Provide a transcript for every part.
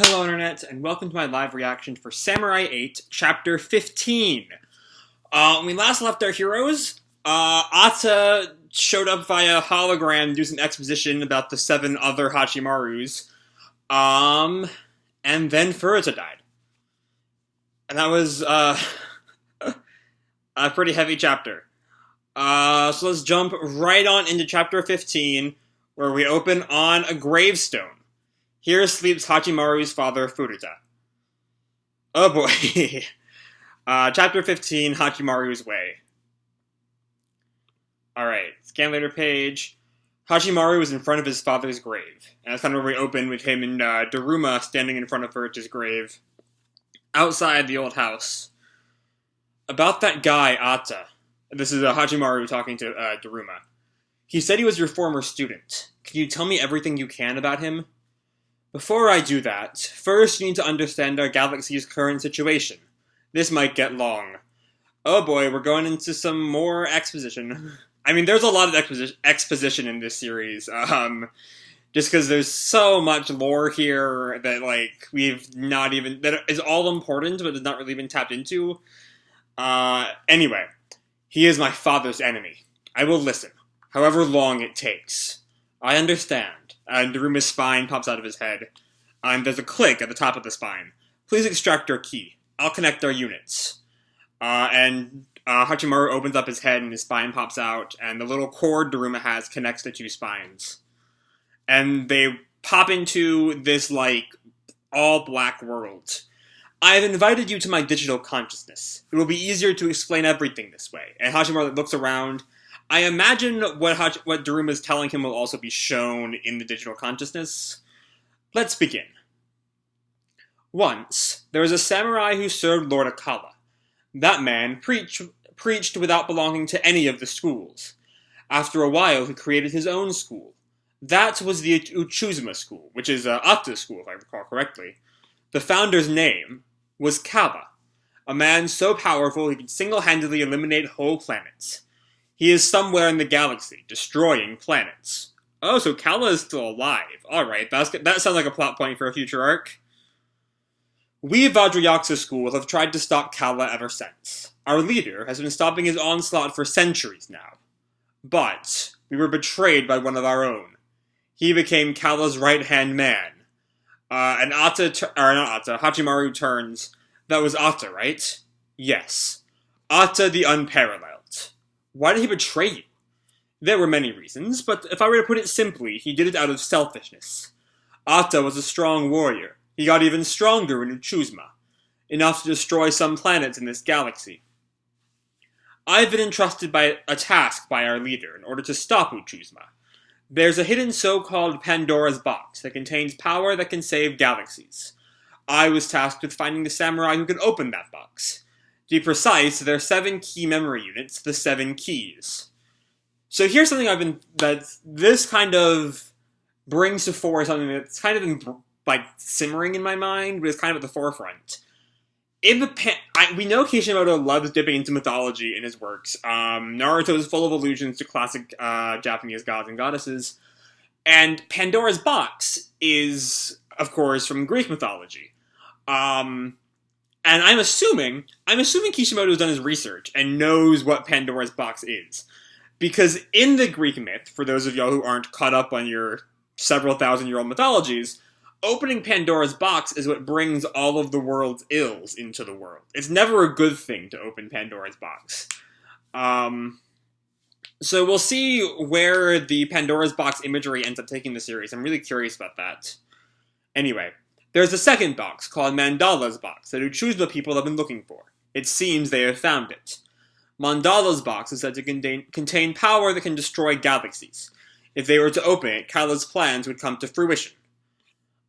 Hello Internet, and welcome to my live reaction for Samurai 8, Chapter 15. When we last left our heroes, Ata showed up via hologram using exposition about the 7 other Hachimarus, and then Furuta died. And that was, a pretty heavy chapter. So let's jump right on into Chapter 15, where we open on a gravestone. Here sleeps Hachimaru's father, Furuta. Oh boy. Chapter 15, Hachimaru's Way. Alright, scan later page. Hachimaru was in front of his father's grave. And that's kind of where we open with him and Daruma standing in front of Furuta's grave. Outside the old house. About that guy, Ata. This is Hachimaru talking to Daruma. He said he was your former student. Can you tell me everything you can about him? Before I do that, first you need to understand our galaxy's current situation. This might get long. Oh boy, we're going into some more exposition. I mean, there's a lot of exposition in this series, just because there's so much lore here that, that is all important, but has not really been tapped into. Anyway, he is my father's enemy. I will listen, however long it takes. I understand. And Daruma's spine pops out of his head. And there's a click at the top of the spine. Please extract our key. I'll connect our units. Hachimaru opens up his head and his spine pops out, and the little cord Daruma has connects the 2 spines. And they pop into this, all-black world. I have invited you to my digital consciousness. It will be easier to explain everything this way. And Hachimaru looks around. I imagine what Daruma is telling him will also be shown in the digital consciousness. Let's begin. Once, there was a samurai who served Lord Akala. That man preached without belonging to any of the schools. After a while, he created his own school. That was the Uchuzuma school, which is Ata's school, if I recall correctly. The founder's name was Kaba, a man so powerful he could single-handedly eliminate whole planets. He is somewhere in the galaxy, destroying planets. Oh, so Kala is still alive. Alright, that sounds like a plot point for a future arc. We Vajrayaksa School have tried to stop Kala ever since. Our leader has been stopping his onslaught for centuries now. But we were betrayed by one of our own. He became Kala's right-hand man. Hachimaru turns. That was Ata, right? Yes. Ata the Unparalleled. Why did he betray you? There were many reasons, but if I were to put it simply, he did it out of selfishness. Ata was a strong warrior. He got even stronger in Uchuzuma, enough to destroy some planets in this galaxy. I've been entrusted by a task by our leader in order to stop Uchuzuma. There's a hidden so-called Pandora's box that contains power that can save galaxies. I was tasked with finding the samurai who could open that box. To be precise, there are 7 key memory units, the 7 keys. So here's something this kind of brings to fore something that's kind of been, simmering in my mind, but it's kind of at the forefront. We know Kishimoto loves dipping into mythology in his works. Naruto is full of allusions to classic Japanese gods and goddesses. And Pandora's box is, of course, from Greek mythology. And I'm assuming Kishimoto's done his research and knows what Pandora's box is. Because in the Greek myth, for those of y'all who aren't caught up on your several thousand-year-old mythologies, opening Pandora's box is what brings all of the world's ills into the world. It's never a good thing to open Pandora's box. So we'll see where the Pandora's box imagery ends up taking the series. I'm really curious about that. Anyway, there's a second box called Mandala's box that Uchuzuma people have been looking for. It seems they have found it. Mandala's box is said to contain power that can destroy galaxies. If they were to open it, Kala's plans would come to fruition.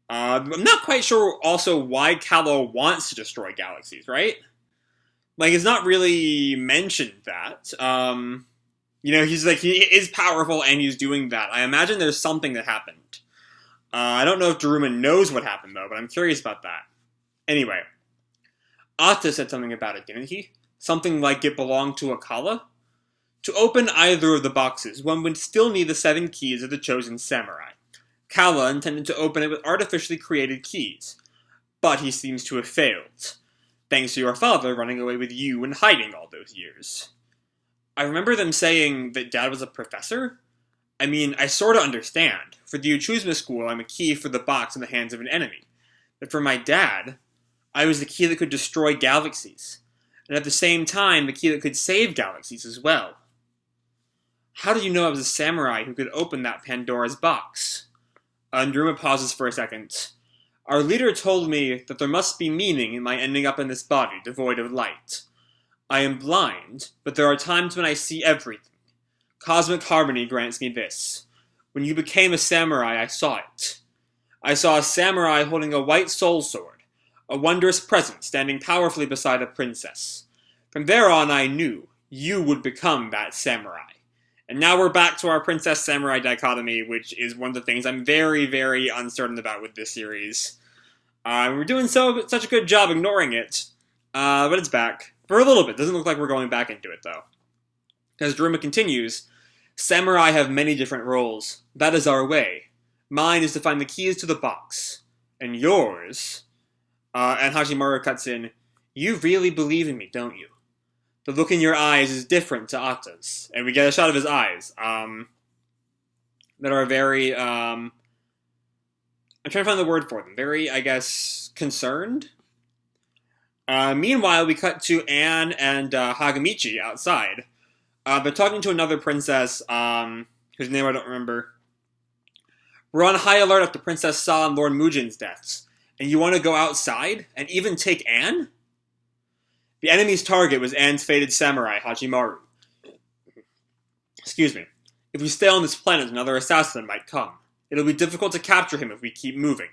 I'm not quite sure also why Kala wants to destroy galaxies, right? It's not really mentioned that. He is powerful and he's doing that. I imagine there's something that happened. I don't know if Daruma knows what happened, though, but I'm curious about that. Anyway, Ata said something about it, didn't he? Something like it belonged to Akala? To open either of the boxes, one would still need the 7 keys of the chosen samurai. Kala intended to open it with artificially created keys. but he seems to have failed, thanks to your father running away with you and hiding all those years. I remember them saying that Dad was a professor. I mean, I sorta understand. For the Uchuzma school, I'm a key for the box in the hands of an enemy. But for my dad, I was the key that could destroy galaxies, and at the same time, the key that could save galaxies as well. How did you know I was a samurai who could open that Pandora's box? Daruma pauses for a second. Our leader told me that there must be meaning in my ending up in this body devoid of light. I am blind, but there are times when I see everything. Cosmic harmony grants me this. When you became a samurai, I saw it. I saw a samurai holding a white soul sword, a wondrous presence standing powerfully beside a princess. From there on, I knew you would become that samurai. And now we're back to our princess-samurai dichotomy, which is one of the things I'm very, very uncertain about with this series. We're doing such a good job ignoring it, but it's back. For a little bit. Doesn't look like we're going back into it, though. As Daruma continues, samurai have many different roles. That is our way. Mine is to find the keys to the box. And yours... and Hachimaru cuts in, you really believe in me, don't you? The look in your eyes is different to Ata's. And we get a shot of his eyes, that are very, I'm trying to find the word for them. Very, I guess, concerned? Meanwhile, we cut to Anne and Hagamichi outside. They're talking to another princess, whose name I don't remember. We're on high alert after Princess Sa and Lord Mujin's deaths. And you want to go outside? And even take Anne? The enemy's target was Anne's fated samurai, Hachimaru. Excuse me. If we stay on this planet, another assassin might come. It'll be difficult to capture him if we keep moving.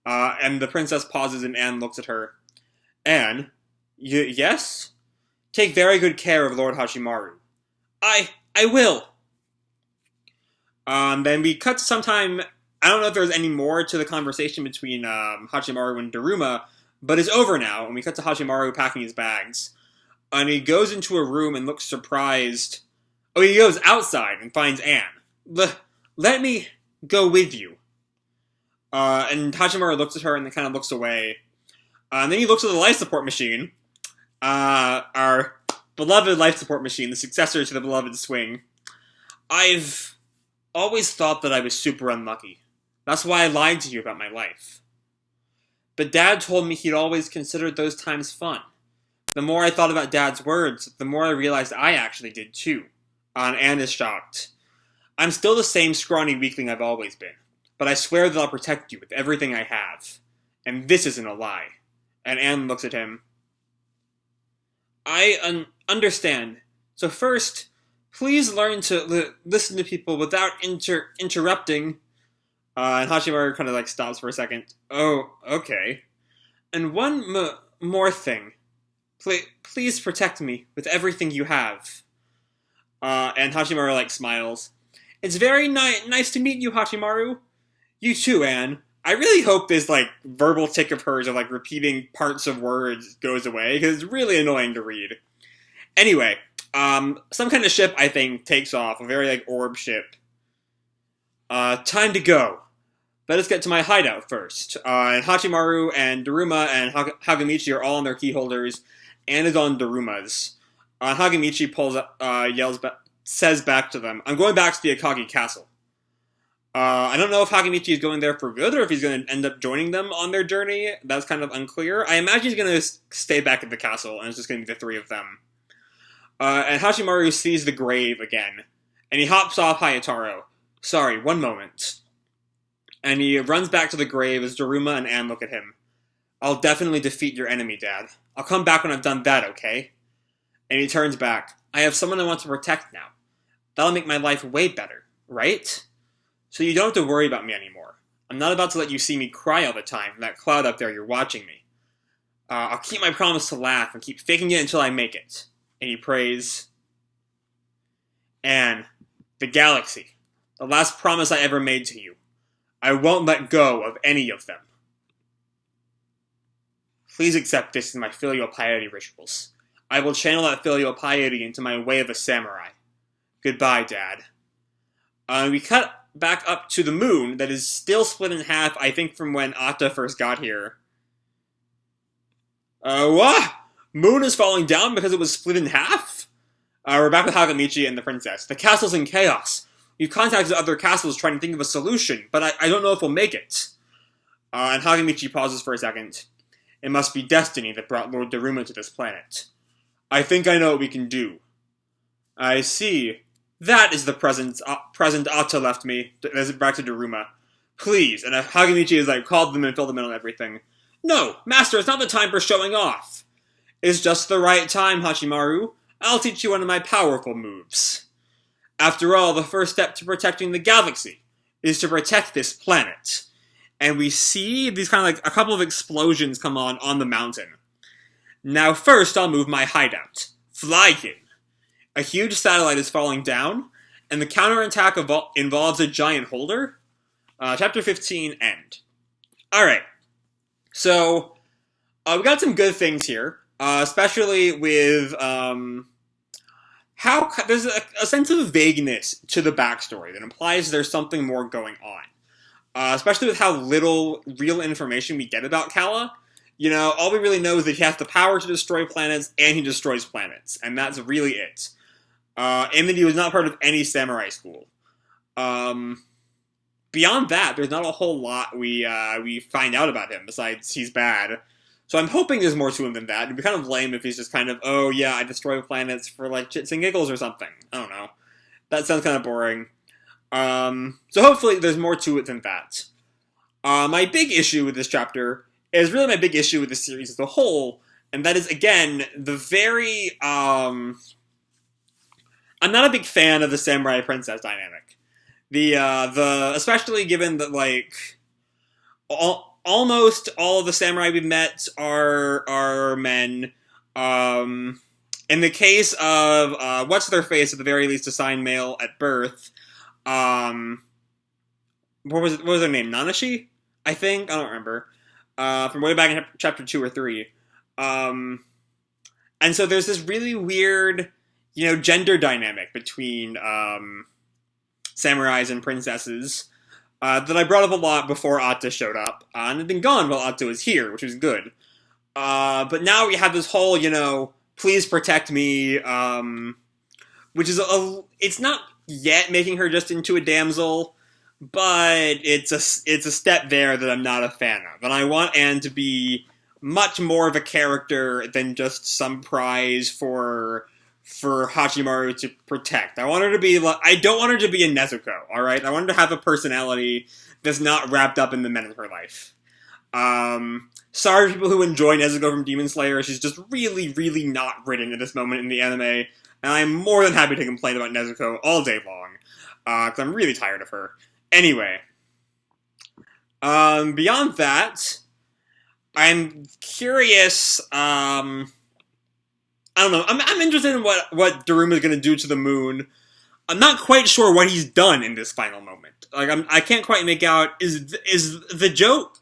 And the princess pauses and Anne looks at her. Anne? Yes? Take very good care of Lord Hachimaru. I will! Then we cut to sometime... I don't know if there's any more to the conversation between Hachimaru and Daruma, but it's over now, and we cut to Hachimaru packing his bags. And he goes into a room and looks surprised. Oh, he goes outside and finds Anne. Let me go with you. And Hachimaru looks at her and then kind of looks away. And then he looks at the life support machine. Our beloved life support machine, the successor to the beloved swing. I've always thought that I was super unlucky. That's why I lied to you about my life. But Dad told me he'd always considered those times fun. The more I thought about Dad's words, the more I realized I actually did too. And Anne is shocked. I'm still the same scrawny weakling I've always been, but I swear that I'll protect you with everything I have. And this isn't a lie. And Anne looks at him. I understand. So first, please learn to listen to people without interrupting. And Hachimaru kind of stops for a second. Oh, okay. And one more thing. Please protect me with everything you have. And Hachimaru smiles. It's very nice to meet you, Hachimaru. You too, Anne. I really hope this verbal tick of hers of repeating parts of words goes away, because it's really annoying to read. Anyway, some kind of ship, I think, takes off. A very orb ship. Time to go. Let us get to my hideout first. And Hachimaru and Daruma and Hagamichi are all on their key holders. Anne is on Daruma's. Hagamichi says back to them, I'm going back to the Akagi Castle. I don't know if Hagamichi is going there for good or if he's going to end up joining them on their journey. That's kind of unclear. I imagine he's going to stay back at the castle and it's just going to be the three of them. And Hachimaru sees the grave again. And he hops off Hayataro. Sorry, one moment. And he runs back to the grave as Daruma and Anne look at him. I'll definitely defeat your enemy, Dad. I'll come back when I've done that, okay? And he turns back. I have someone I want to protect now. That'll make my life way better, right? So you don't have to worry about me anymore. I'm not about to let you see me cry all the time from that cloud up there you're watching me. I'll keep my promise to laugh and keep faking it until I make it. And he prays. Anne, the galaxy, the last promise I ever made to you. I won't let go of any of them. Please accept this in my filial piety rituals. I will channel that filial piety into my way of a samurai. Goodbye, Dad. We cut back up to the moon that is still split in half, I think from when Ata first got here. What? Moon is falling down because it was split in half? We're back with Hagamichi and the princess. The castle's in chaos. We've contacted other castles trying to think of a solution, but I don't know if we'll make it. And Hagamichi pauses for a second. It must be destiny that brought Lord Daruma to this planet. I think I know what we can do. I see. That is the present Atta left me. Back to Daruma. Please. And Hagamichi has called them and filled them in on everything. No, master, it's not the time for showing off. It's just the right time, Hachimaru. I'll teach you one of my powerful moves. After all, the first step to protecting the galaxy is to protect this planet. And we see these kind of a couple of explosions come on the mountain. Now first, I'll move my hideout. Flykin. A huge satellite is falling down, and the counterattack involves a giant holder. Chapter 15, end. Alright. So, we got some good things here. Especially with, how there's a sense of vagueness to the backstory that implies there's something more going on. Especially with how little real information we get about Kala. All we really know is that he has the power to destroy planets, and he destroys planets. And that's really it. And that he was not part of any samurai school. Beyond that, there's not a whole lot we find out about him, besides he's bad. So I'm hoping there's more to him than that. It'd be kind of lame if he's just kind of, oh yeah, I destroy planets for chits and giggles or something. I don't know. That sounds kind of boring. So hopefully there's more to it than that. My big issue with this chapter is really my big issue with the series as a whole, and that is, again, the very, I'm not a big fan of the samurai princess dynamic. Especially given that, almost all of the samurai we've met are men. In the case of, what's-their-face, at the very least, assigned male at birth, what was their name? Nanashi? I think? I don't remember. From way back in chapter 2 or 3. And so there's this really weird, gender dynamic between, samurais and princesses, that I brought up a lot before Atta showed up, and had been gone while Atta was here, which was good. But now we have this whole, please protect me, which is it's not yet making her just into a damsel, but it's a step there that I'm not a fan of. And I want Anne to be much more of a character than just some prize for Hachimaru to protect. I want her to be I don't want her to be a Nezuko, alright? I want her to have a personality that's not wrapped up in the men in her life. Sorry for people who enjoy Nezuko from Demon Slayer. She's just really, really not written at this moment in the anime, and I'm more than happy to complain about Nezuko all day long, because I'm really tired of her. Anyway, beyond that, I'm curious, I don't know, I'm interested in what Daruma is going to do to the moon. I'm not quite sure what he's done in this final moment. I can't quite make out, is the joke...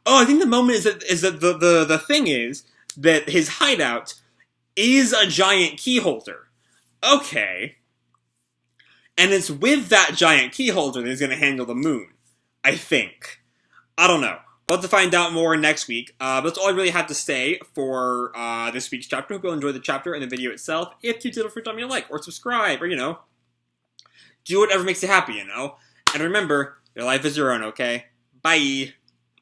Oh, I think the moment is that the thing is that his hideout is a giant key holder. Okay. And it's with that giant key holder that he's going to handle the moon. I think. I don't know. We'll have to find out more next week. But that's all I really have to say for this week's chapter. Hope you'll enjoy the chapter and the video itself. If you did, feel free to drop me a like or subscribe or, do whatever makes you happy, And remember, your life is your own, okay? Bye!